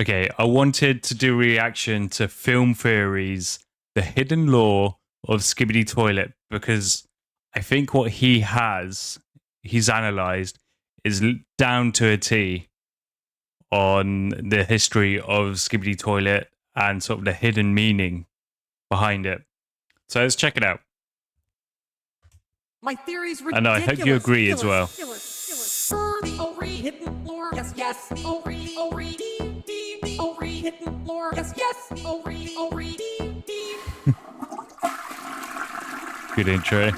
Okay, I wanted to do a reaction to Film Theory's The Hidden Law of Skibidi Toilet because I think what he's analysed, is down to a T on the history of Skibidi Toilet and sort of the hidden meaning behind it. So let's check it out. My theory's ridiculous. And I hope you agree as well. Hidden lore, yes, yes. Hidden lore, yes, yes. Good intro.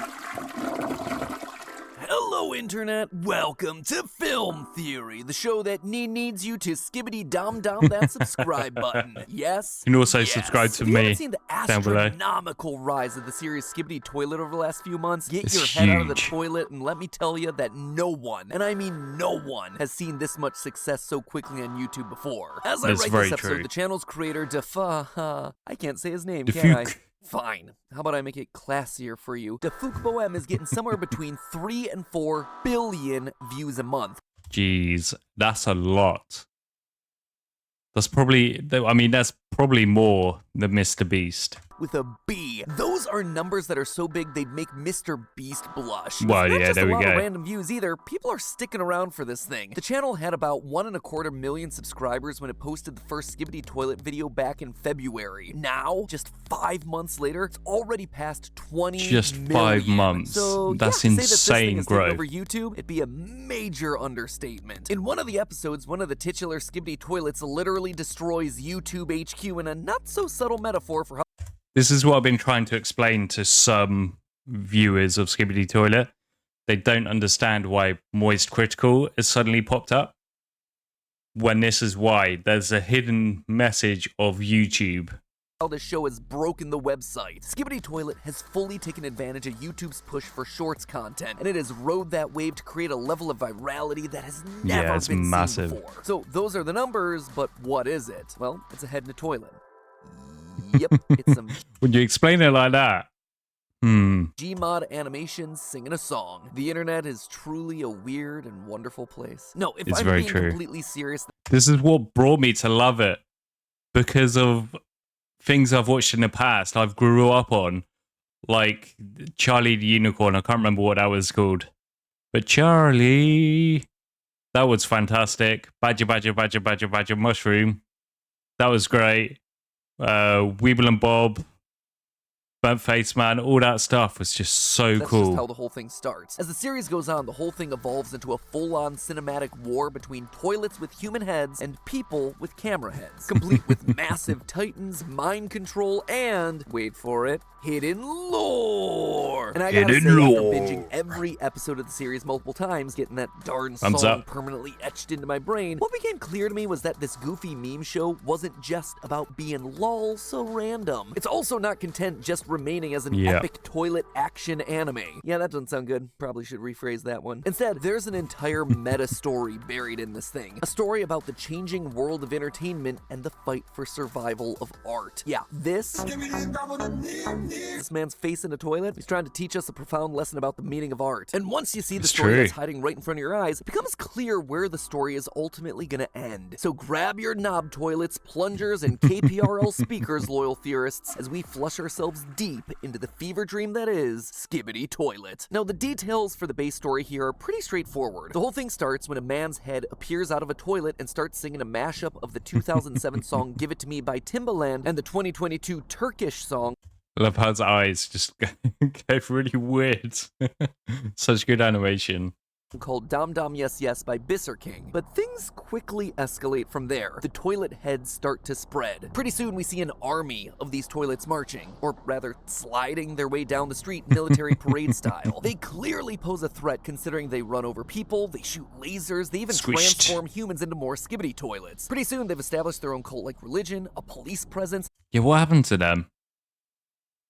Hello, Internet. Welcome to Film Theory, the show that needs you to skibbity dom that subscribe button. Yes. You can also yes. subscribe to If you me haven't seen the down below. astronomical rise of the series Skibidi Toilet over the last few months, get It's your head out of the huge. toilet and let me tell you that no one, and I mean no one, has seen this much success so quickly on YouTube before. As I That's write very this episode, true. the channel's creator, I can't say his name, can I? Defuk. Fine. How about I make it classier for you? Defuk Bohem is getting somewhere between 3 and 4 billion views a month. Jeez, that's a lot. That's probably more than Mr. Beast. With a B. Those are numbers that are so big they'd make Mr. Beast blush. Well, It's not yeah, just there a we lot go. of random views either. People are sticking around for this thing. The channel had about 1.25 million subscribers when it posted the first Skibidi Toilet video back in February. Now, just 5 months later, it's already past 20 Just million. 5 months. So, That's yeah, to say that this thing insane has taken growth. over YouTube, it'd be a major understatement. In one of the episodes, one of the titular Skibidi Toilets literally destroys YouTube HQ in a not-so-subtle metaphor for how This is what I've been trying to explain to some viewers of Skibidi Toilet. They don't understand why Moist Critical has suddenly popped up. When this is why. There's a hidden message of YouTube. this show has broken the website. Skibidi Toilet has fully taken advantage of YouTube's push for shorts content, and it has rode that wave to create a level of virality that has never it's been massive. seen before. So those are the numbers, but what is it? Well, it's a head in a toilet. Yep, it's some When you explain it like that, Gmod animations singing a song. The internet is truly a weird and wonderful place. No, if It's I'm very being true. completely serious, this is what brought me to love it. Because of things I've watched in the past, I've grew up on. Like Charlie the Unicorn, I can't remember what that was called. But Charlie, that was fantastic. Badger, Mushroom. That was great. Weeble and Bob, Burnt Face Man, all that stuff was just so that's cool. just how the whole thing starts. As the series goes on, the whole thing evolves into a full-on cinematic war between toilets with human heads and people with camera heads, complete with massive titans, mind control, and, wait for it, hidden lore. And I gotta Hidden say, after lore. binging every episode of the series multiple times, getting that darn Thumbs song up. permanently etched into my brain, what became clear to me was that this goofy meme show wasn't just about being lol so random. It's also not content just remaining as an Yeah. epic toilet action anime. Yeah, that doesn't sound good. Probably should rephrase that one. Instead, there's an entire meta story buried in this thing. A story about the changing world of entertainment and the fight for survival of art. Yeah, this man's face in a toilet, he's trying to teach us a profound lesson about the meaning of art. And once you see the It's story true. that's hiding right in front of your eyes, it becomes clear where the story is ultimately gonna end. So grab your knob toilets, plungers, and KPRL speakers, loyal theorists, as we flush ourselves deep into the fever dream that is Skibidi Toilet. Now, the details for the base story here are pretty straightforward. The whole thing starts when a man's head appears out of a toilet and starts singing a mashup of the 2007 song Give It To Me by Timbaland and the 2022 Turkish song I love how his eyes just go really weird. Such good animation. called Dom Dom Yes Yes by Bisser King. But things quickly escalate from there. The toilet heads start to spread. Pretty soon we see an army of these toilets marching, or rather sliding their way down the street military parade style. They clearly pose a threat considering they run over people, they shoot lasers, they even Squished. transform humans into more Skibidi toilets. Pretty soon they've established their own cult-like religion, a police presence, Yeah, what happened to them?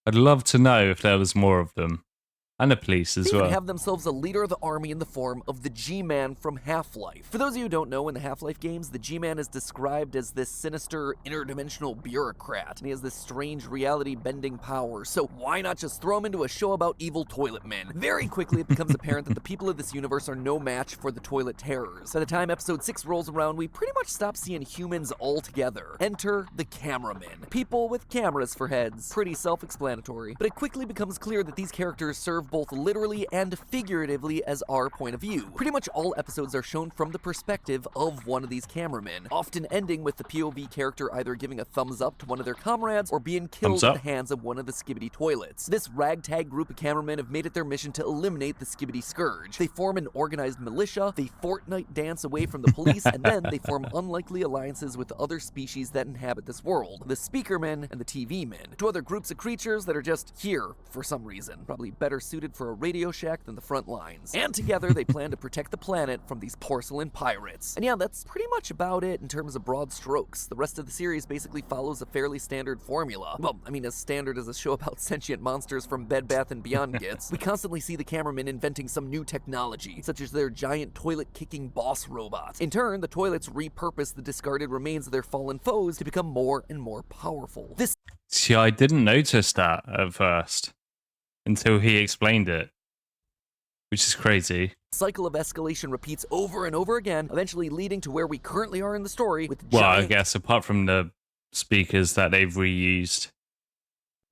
I'd love to know if there was more of them. And the police as They even well. have themselves a leader of the army in the form of the G-Man from Half-Life. For those of you who don't know, in the Half-Life games, the G-Man is described as this sinister, interdimensional bureaucrat, and he has this strange reality-bending power, so why not just throw him into a show about evil toilet men? Very quickly, it becomes apparent that the people of this universe are no match for the toilet terrors. By the time episode 6 rolls around, we pretty much stop seeing humans altogether. Enter the cameramen. People with cameras for heads. Pretty self-explanatory. But it quickly becomes clear that these characters serve both literally and figuratively as our point of view. Pretty much all episodes are shown from the perspective of one of these cameramen, often ending with the POV character either giving a thumbs up to one of their comrades or being killed at the hands of one of the Skibidi toilets. This ragtag group of cameramen have made it their mission to eliminate the Skibidi scourge. They form an organized militia, they Fortnite dance away from the police, and then they form unlikely alliances with other species that inhabit this world, the Speakermen and the TV Men, two other groups of creatures that are just here for some reason, probably better suited for a Radio Shack than the front lines. And together they plan to protect the planet from these porcelain pirates. And yeah, that's pretty much about it in terms of broad strokes. The rest of the series basically follows a fairly standard formula. Well, I mean, as standard as a show about sentient monsters from Bed Bath & Beyond gets. We constantly see the cameramen inventing some new technology, such as their giant toilet-kicking boss robot. In turn, the toilets repurpose the discarded remains of their fallen foes to become more and more powerful. See, I didn't notice that at first until he explained it, which is crazy. Cycle of escalation repeats over and over again, eventually leading to where we currently are in the story with Well, I giant guess apart from the speakers that they've reused.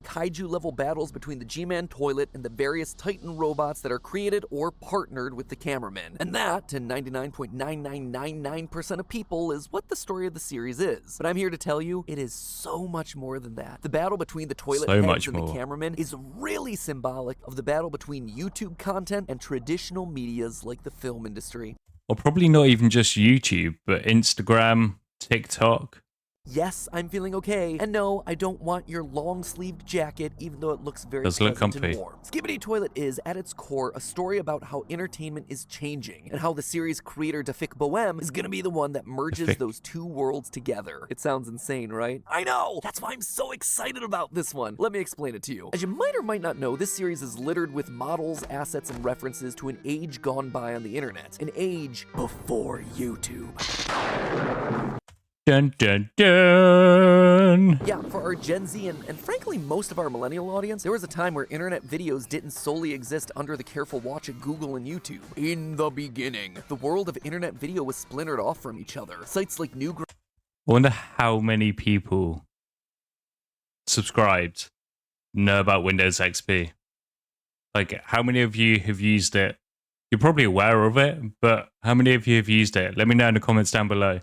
kaiju-level battles between the G-Man toilet and the various Titan robots that are created or partnered with the cameramen. And that, to 99.9999% of people, is what the story of the series is. But I'm here to tell you, it is so much more than that. The battle between the toilet heads and the cameramen is really symbolic of the battle between YouTube content and traditional medias like the film industry. Or probably not even just YouTube, but Instagram, TikTok. Yes, I'm feeling okay. And no, I don't want your long-sleeved jacket, even though it looks very pleasant and warm. Skibidi Toilet is, at its core, a story about how entertainment is changing, and how the series creator Dafik Bohem is gonna be the one that merges those two worlds together. It sounds insane, right? I know! That's why I'm so excited about this one. Let me explain it to you. As you might or might not know, this series is littered with models, assets, and references to an age gone by on the internet. An age before YouTube. Dun, dun, dun. Yeah, for our Gen Z and frankly most of our millennial audience, there was a time where internet videos didn't solely exist under the careful watch of Google and YouTube. In the beginning, the world of internet video was splintered off from each other. Sites like Newgrounds. I wonder how many people subscribed know about Windows XP. Like, how many of you have used it? You're probably aware of it, but how many of you have used it? Let me know in the comments down below.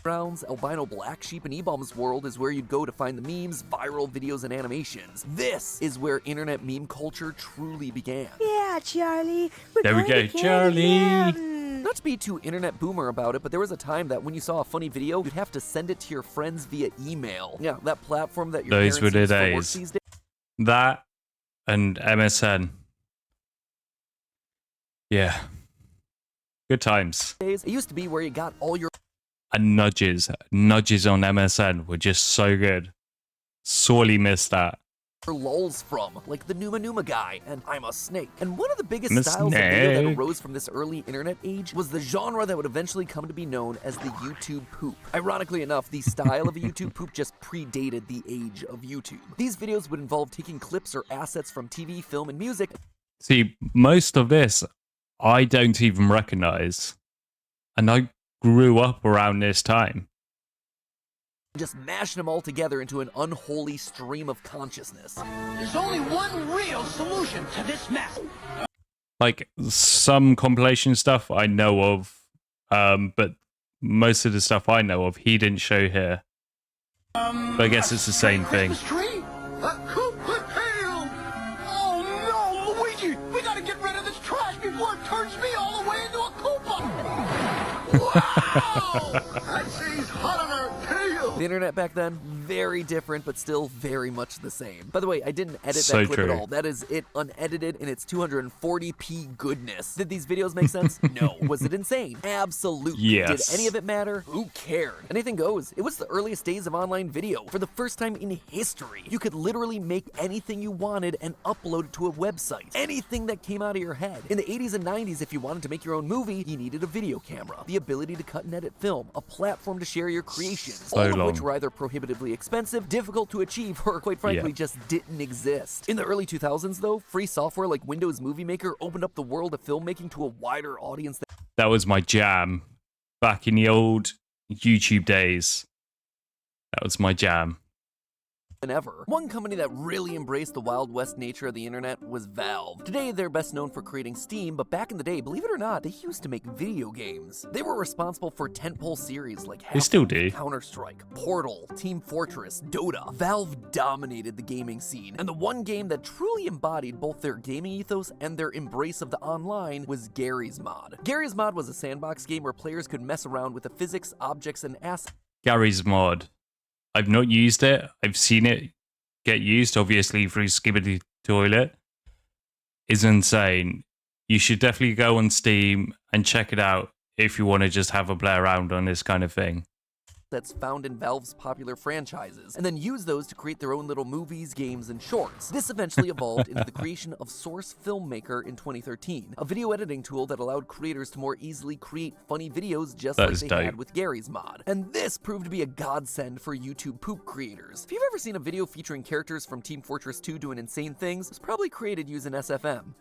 Albino Black Sheep, and E-Bomb's world is where you'd go to find the memes, viral videos, and animations. This is where internet meme culture truly began. Yeah, Charlie. There we go, Charlie. Not to be too internet boomer about it, but there was a time that when you saw a funny video, you'd have to send it to your friends via email. Yeah, that platform that your Those were parents the use for work days. these days. That and MSN. Yeah. Good times. It used to be where you got all your And nudges on MSN were just so good. Sorely missed that. lulls from, like the Numa Numa guy and I'm a Snake. And one of the biggest I'm a styles of video that snake. arose from this early internet age was the genre that would eventually come to be known as the YouTube poop. Ironically enough, the style of a YouTube poop just predated the age of YouTube. These videos would involve taking clips or assets from TV, film, and music. See, most of this I don't even recognize. And I grew up around this time. Just mashing them all together into an unholy stream of consciousness. There's only one real solution to this mess. Like, some compilation stuff I know of, but most of the stuff I know of, he didn't show here. But I guess it's the same thing. Christmas tree? A Koopa tail! Oh no, Luigi! We gotta get rid of this trash before it turns me all the way into a Koopa! Wow! That thing's hot on our tail! The internet back then, very different, but still very much the same. By the way, I didn't edit So that clip true. at all. That is it unedited in its 240p goodness. Did these videos make sense? No. Was it insane? Absolutely. Yes. Did any of it matter? Who cared? Anything goes. It was the earliest days of online video. For the first time in history, you could literally make anything you wanted and upload it to a website. Anything that came out of your head. In the 80s and 90s, if you wanted to make your own movie, you needed a video camera, the ability to cut and edit film, a platform to share your creations, So all of long. which were either prohibitively expensive, difficult to achieve, or quite frankly, just didn't exist. In the early 2000s, though, free software like Windows Movie Maker opened up the world of filmmaking to a wider audience That was my jam. Back in the old YouTube days. That was my jam. than ever. One company that really embraced the Wild West nature of the internet was Valve. Today, they're best known for creating Steam, but back in the day, believe it or not, they used to make video games. They were responsible for tentpole series like They still do. Counter-Strike, Portal, Team Fortress, Dota. Valve dominated the gaming scene, and the one game that truly embodied both their gaming ethos and their embrace of the online was Garry's Mod. Garry's Mod was a sandbox game where players could mess around with the physics, objects, and assets. Garry's Mod. I've not used it. I've seen it get used, obviously, through Skibidi Toilet. It's insane. You should definitely go on Steam and check it out if you want to just have a play around on this kind of thing. That's found in Valve's popular franchises, and then use those to create their own little movies, games, and shorts. This eventually evolved into the creation of Source Filmmaker in 2013, a video editing tool that allowed creators to more easily create funny videos just That like is they dope. had with Garry's Mod. And this proved to be a godsend for YouTube poop creators. If you've ever seen a video featuring characters from Team Fortress 2 doing insane things, it was probably created using SFM.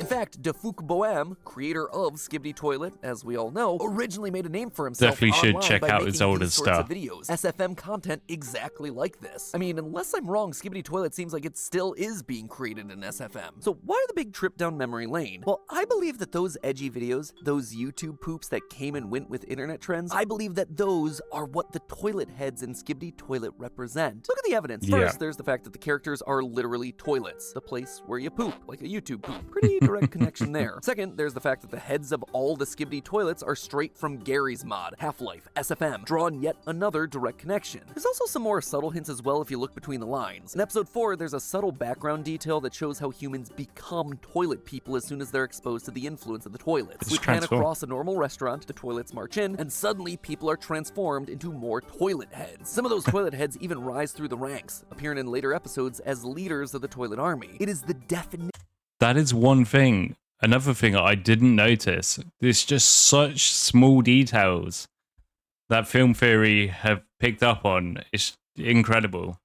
In fact, Defuk Bohem, creator of Skibidi Toilet, as we all know, originally made a name for himself Definitely should online check by out his making older these sorts of stuff. videos. SFM content exactly like this. I mean, unless I'm wrong, Skibidi Toilet seems like it still is being created in SFM. So why the big trip down memory lane? Well, I believe that those edgy videos, those YouTube poops that came and went with internet trends, I believe that those are what the toilet heads in Skibidi Toilet represent. Look at the evidence. Yeah. First, there's the fact that the characters are literally toilets, the place where you poop, like a YouTube poop. Pretty direct connection there. Second, there's the fact that the heads of all the Skibidi toilets are straight from Garry's Mod, Half-Life, SFM, drawing yet another direct connection. There's also some more subtle hints as well if you look between the lines. In episode 4, there's a subtle background detail that shows how humans become toilet people as soon as they're exposed to the influence of the toilets. It's We pan transform. across a normal restaurant, the toilets march in, and suddenly people are transformed into more toilet heads. Some of those toilet heads even rise through the ranks, appearing in later episodes as leaders of the toilet army. It is the definition. That is one thing. Another thing I didn't notice. There's just such small details that film theory have picked up on. It's incredible.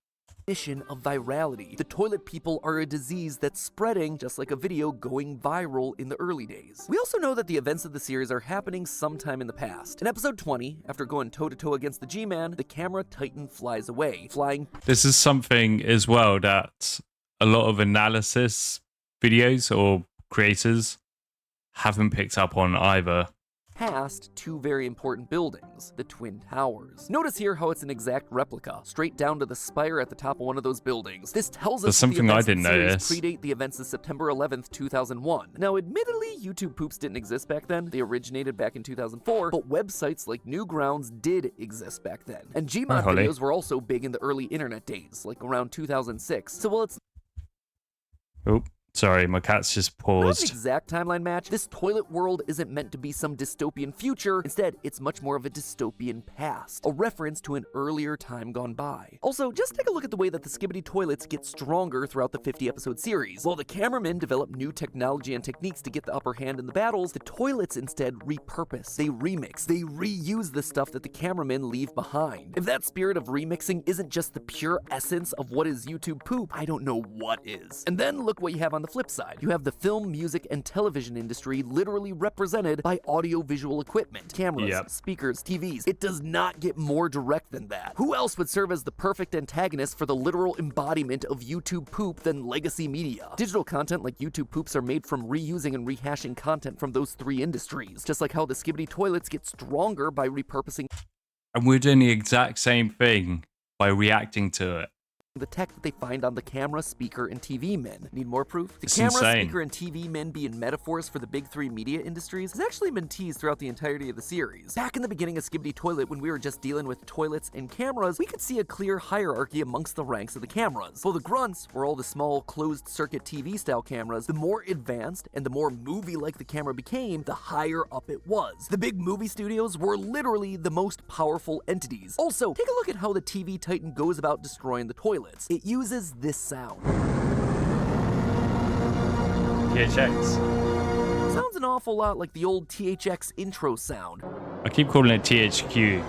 Of virality. The toilet people are a disease that's spreading just like a video going viral in the early days. We also know that the events of the series are happening sometime in the past. In episode 20, after going toe-to-toe against the G-Man, the camera titan flies away, flying This is something as well that a lot of analysis videos or creators haven't picked up on either. past two very important buildings, the Twin Towers. Notice here how it's an exact replica, straight down to the spire at the top of one of those buildings. This tells There's us something the I events of the didn't series notice. predate the events of September 11th, 2001. Now, admittedly, YouTube poops didn't exist back then. They originated back in 2004, but websites like Newgrounds did exist back then. And Gmod Holly. videos were also big in the early internet days, like around 2006. So while it's Oh, sorry, my cat's just not an paused. exact timeline match, this toilet world isn't meant to be some dystopian future. Instead, it's much more of a dystopian past, a reference to an earlier time gone by. Also, just take a look at the way that the Skibidi toilets get stronger throughout the 50-episode series. While the cameramen develop new technology and techniques to get the upper hand in the battles, the toilets instead repurpose, they remix, they reuse the stuff that the cameramen leave behind. If that spirit of remixing isn't just the pure essence of what is YouTube poop, I don't know what is. And then look what you have on the flip side. You have the film, music, and television industry literally represented by audio-visual equipment, cameras, Yep. speakers, TVs. It does not get more direct than that. Who else would serve as the perfect antagonist for the literal embodiment of YouTube poop than legacy media? Digital content like YouTube poops are made from reusing and rehashing content from those three industries, just like how the Skibidi toilets get stronger by repurposing And we're doing the exact same thing by reacting to it. the tech that they find on the camera, speaker, and TV men. Need more proof? The It's camera, insane. speaker, and TV men being metaphors for the big three media industries has actually been teased throughout the entirety of the series. Back in the beginning of Skibidi Toilet, when we were just dealing with toilets and cameras, we could see a clear hierarchy amongst the ranks of the cameras. While the grunts were all the small, closed-circuit TV-style cameras, the more advanced and the more movie-like the camera became, the higher up it was. The big movie studios were literally the most powerful entities. Also, take a look at how the TV Titan goes about destroying the toilets. It uses this sound. THX. Sounds an awful lot like the old THX intro sound. I keep calling it THQ.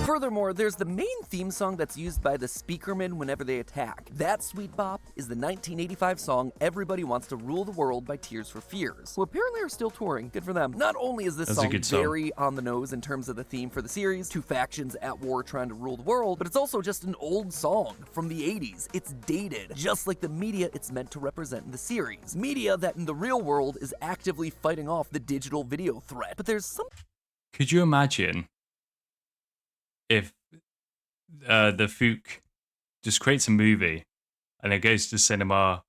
Furthermore, there's the main theme song that's used by the speakermen whenever they attack. That sweet bop is the 1985 song Everybody Wants to Rule the World by Tears for Fears, who apparently are still touring. Good for them. Not only is this That's a song good song. very on the nose in terms of the theme for the series, two factions at war trying to rule the world, but it's also just an old song from the 80s. It's dated, just like the media it's meant to represent in the series. Media that in the real world is actively fighting off the digital video threat. But there's some Could you imagine if the Fook just creates a movie and it goes to cinema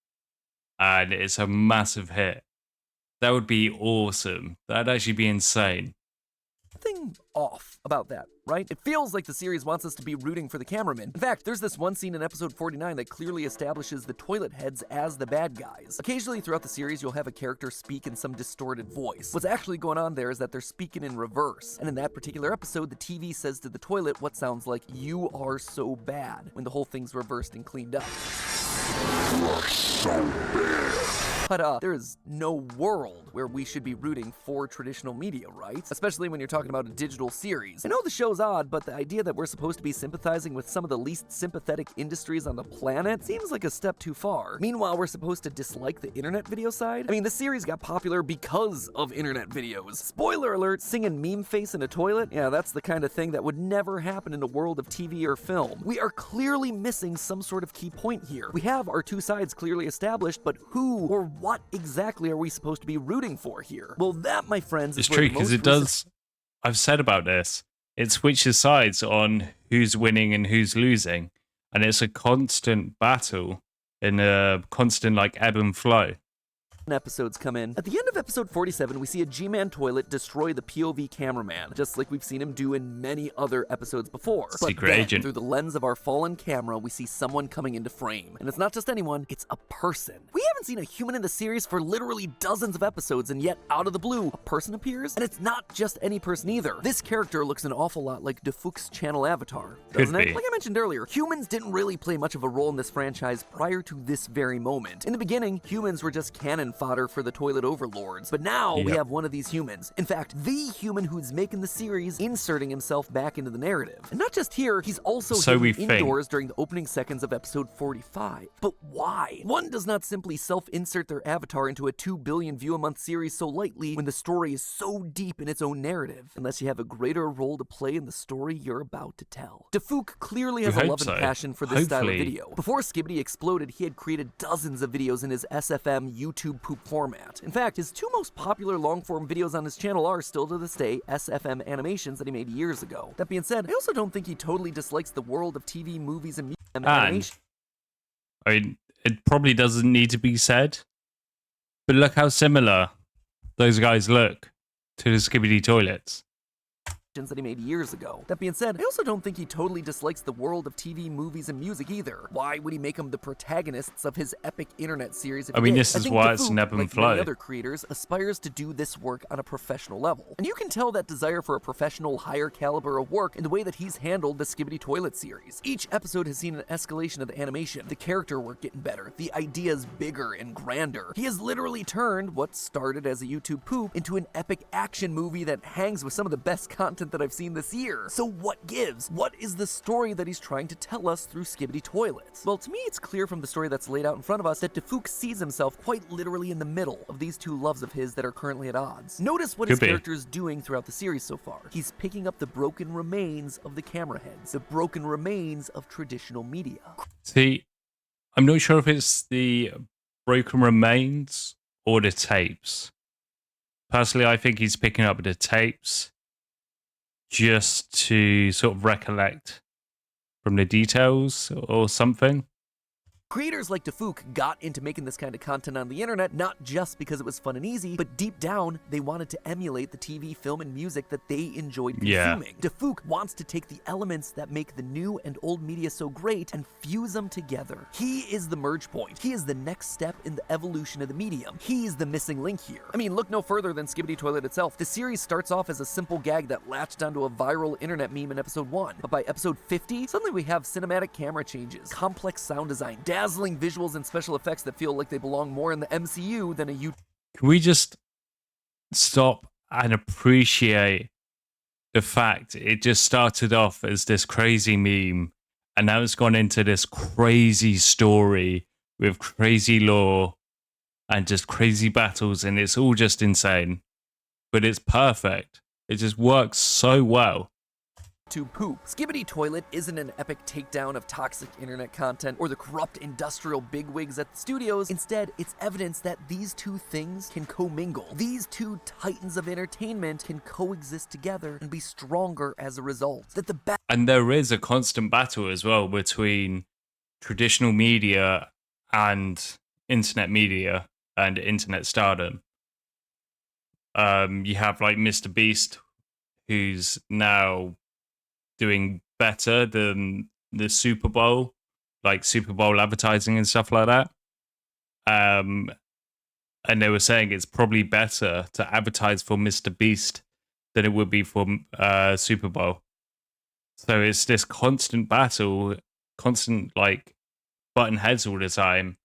and it's a massive hit? That would be awesome. That'd actually be insane. something off about that, right? It feels like the series wants us to be rooting for the cameraman. In fact, there's this one scene in episode 49 that clearly establishes the toilet heads as the bad guys. Occasionally throughout the series, you'll have a character speak in some distorted voice. What's actually going on there is that they're speaking in reverse. And in that particular episode, the TV says to the toilet what sounds like, "You are so bad," when the whole thing's reversed and cleaned up. But there is no world where we should be rooting for traditional media, right? Especially when you're talking about a digital series. I know the show's odd, but the idea that we're supposed to be sympathizing with some of the least sympathetic industries on the planet seems like a step too far. Meanwhile, we're supposed to dislike the internet video side? I mean, the series got popular because of internet videos. Spoiler alert, singing meme face in a toilet? Yeah, that's the kind of thing that would never happen in a world of TV or film. We are clearly missing some sort of key point here. We have our two sides clearly established, but who or what exactly are we supposed to be rooting for here? Well, that, my friends, It's is true where the because most it does. I've said about this. It switches sides on who's winning and who's losing, and it's a constant battle in a constant like ebb and flow. episodes come in. At the end of episode 47, we see a G-Man toilet destroy the POV cameraman, just like we've seen him do in many other episodes before. But Secret then, agent. through the lens of our fallen camera, we see someone coming into frame. And it's not just anyone, it's a person. We haven't seen a human in the series for literally dozens of episodes, and yet, out of the blue, a person appears? And it's not just any person either. This character looks an awful lot like DeFook's channel avatar, doesn't Could it? be. Like I mentioned earlier, humans didn't really play much of a role in this franchise prior to this very moment. In the beginning, humans were just cannon fodder for the toilet overlords, but now we Yep. have one of these humans. In fact, the human who's making the series inserting himself back into the narrative. And not just here, he's also So hidden we think. indoors during the opening seconds of episode 45. But why? One does not simply self-insert their avatar into a 2 billion view a month series so lightly when the story is so deep in its own narrative, unless you have a greater role to play in the story you're about to tell. DeFook clearly has We a hope love and so. passion for this style of Hopefully. video. Before Skibidi exploded, he had created dozens of videos in his SFM YouTube poop format. In fact, his two most popular long-form videos on his channel are still to this day SFM animations that he made years ago. That being said, I also don't think he totally dislikes the world of TV, movies, and animation. I mean, it probably doesn't need to be said, but look how similar those guys look to the Skibidi toilets. That he made years ago. That being said, I also don't think he totally dislikes the world of TV, movies, and music either. Why would he make them the protagonists of his epic internet series? If I he mean, did? this is think why it's DeFook, an ebb and like flow. many other creators, aspires to do this work on a professional level. And you can tell that desire for a professional, higher caliber of work in the way that he's handled the Skibidi Toilet series. Each episode has seen an escalation of the animation, the character work getting better, the ideas bigger and grander. He has literally turned what started as a YouTube poop into an epic action movie that hangs with some of the best content that I've seen this year. So what gives? What is the story that he's trying to tell us through Skibidi Toilets? Well, to me, it's clear from the story that's laid out in front of us that DeFook sees himself quite literally in the middle of these two loves of his that are currently at odds. Notice what his Could be. character is doing throughout the series so far. He's picking up the broken remains of the camera heads, the broken remains of traditional media. See, I'm not sure if it's the broken remains or the tapes. Personally, I think he's picking up the tapes just to sort of recollect from the details or something. Creators like Defuk got into making this kind of content on the internet not just because it was fun and easy, but deep down, they wanted to emulate the TV, film, and music that they enjoyed consuming. Defuk wants to take the elements that make the new and old media so great and fuse them together. He is the merge point. He is the next step in the evolution of the medium. He's the missing link here. I mean, look no further than Skibidi Toilet itself. The series starts off as a simple gag that latched onto a viral internet meme in episode 1. But by episode 50, suddenly we have cinematic camera changes, complex sound design, dazzling visuals and special effects that feel like they belong more in the MCU than a YouTube. Can we just stop and appreciate the fact it just started off as this crazy meme and now it's gone into this crazy story with crazy lore and just crazy battles, and it's all just insane. But it's perfect. It just works so well. To poop. Skibidi Toilet isn't an epic takedown of toxic internet content or the corrupt industrial bigwigs at the studios. Instead, it's evidence that these two things can commingle. These two titans of entertainment can coexist together and be stronger as a result. And there is a constant battle as well between traditional media and internet media and internet stardom. You have like Mr. Beast, who's now doing better than the Super Bowl, like Super Bowl advertising and stuff like that. And they were saying it's probably better to advertise for Mr. Beast than it would be for Super Bowl. So it's this constant battle, constant like button heads all the time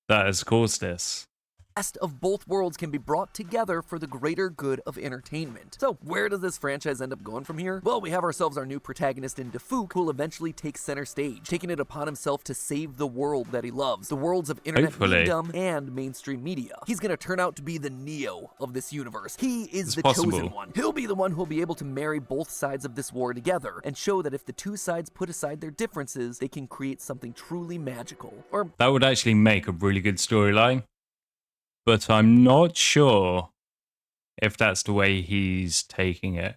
that has caused this. Best of both worlds can be brought together for the greater good of entertainment. So where does this franchise end up going from here? Well, we have ourselves our new protagonist in Defuk, who will eventually take center stage, taking it upon himself to save the world that he loves, the worlds of internet fandom and mainstream media. He's gonna turn out to be the Neo of this universe. He is the chosen one. He'll be the one who'll be able to marry both sides of this war together and show that if the two sides put aside their differences, they can create something truly magical. Or that would actually make a really good storyline. But I'm not sure if that's the way he's taking it.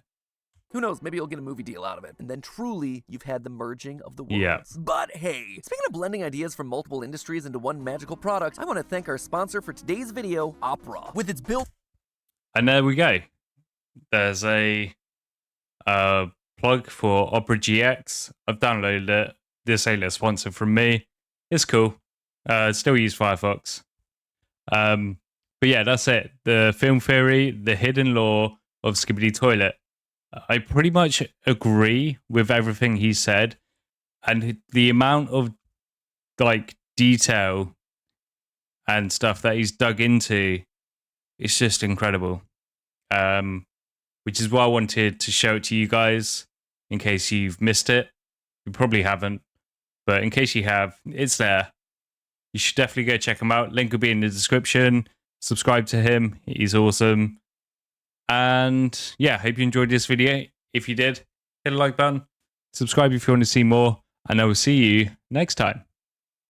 Who knows, maybe you'll get a movie deal out of it. And then truly, you've had the merging of the worlds. Yeah. But hey, speaking of blending ideas from multiple industries into one magical product, I want to thank our sponsor for today's video, Opera. With its built... And there we go. There's a plug for Opera GX. I've downloaded it. This ain't a sponsor from me. It's cool. Still use Firefox. But yeah, that's it. The film theory, the hidden lore of Skibidi Toilet. I pretty much agree with everything he said, and the amount of like detail and stuff that he's dug into, it's just incredible. Which is why I wanted to show it to you guys in case you've missed it. You probably haven't, but in case you have, it's there. You should definitely go check him out. Link will be in the description. Subscribe to him. He's awesome. And yeah, hope you enjoyed this video. If you did, hit a like button. Subscribe if you want to see more. And I will see you next time.